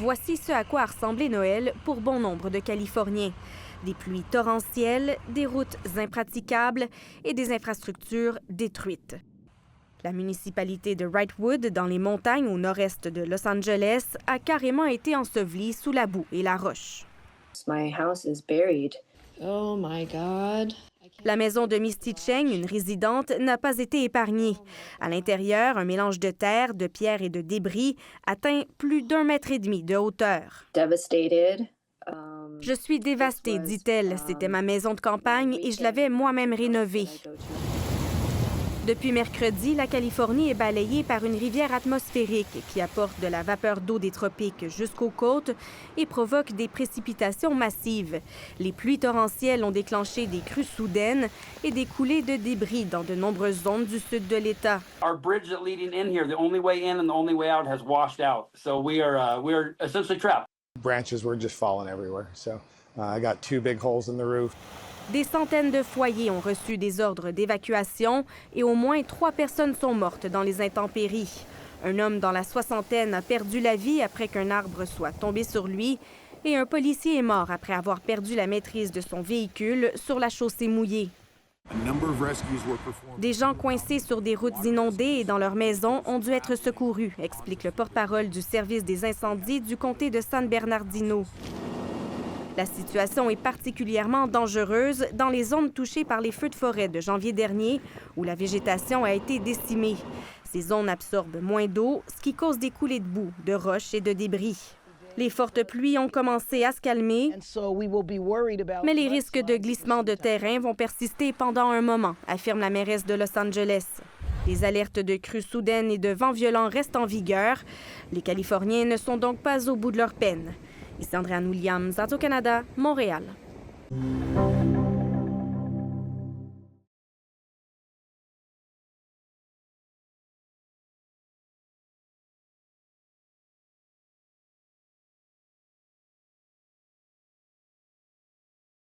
Voici ce à quoi a ressemblé Noël pour bon nombre de Californiens. Des pluies torrentielles, des routes impraticables et des infrastructures détruites. La municipalité de Wrightwood, dans les montagnes au nord-est de Los Angeles, a carrément été ensevelie sous la boue et la roche. My house is buried. Oh my God. La maison de Misty Cheng, une résidente, n'a pas été épargnée. À l'intérieur, un mélange de terre, de pierres et de débris atteint plus d'1,5 mètre de hauteur. Devastated. Je suis dévastée, dit-elle. C'était ma maison de campagne et je l'avais moi-même rénovée. Depuis mercredi, la Californie est balayée par une rivière atmosphérique qui apporte de la vapeur d'eau des tropiques jusqu'aux côtes et provoque des précipitations massives. Les pluies torrentielles ont déclenché des crues soudaines et des coulées de débris dans de nombreuses zones du sud de l'État. Our bridge that leading in here, the only way in and the only way out has washed out. So we are essentially trapped. Branches were just falling everywhere. So I got 2 big holes in the roof. Des centaines de foyers ont reçu des ordres d'évacuation et au moins 3 personnes sont mortes dans les intempéries. Un homme dans la soixantaine a perdu la vie après qu'un arbre soit tombé sur lui et un policier est mort après avoir perdu la maîtrise de son véhicule sur la chaussée mouillée. Des gens coincés sur des routes inondées et dans leurs maisons ont dû être secourus, explique le porte-parole du service des incendies du comté de San Bernardino. La situation est particulièrement dangereuse dans les zones touchées par les feux de forêt de janvier dernier, où la végétation a été décimée. Ces zones absorbent moins d'eau, ce qui cause des coulées de boue, de roches et de débris. Les fortes pluies ont commencé à se calmer, mais les risques de glissement de terrain vont persister pendant un moment, affirme la mairesse de Los Angeles. Les alertes de crues soudaines et de vents violents restent en vigueur. Les Californiens ne sont donc pas au bout de leur peine. Ici Andréane Williams, Radio-Canada, Montréal.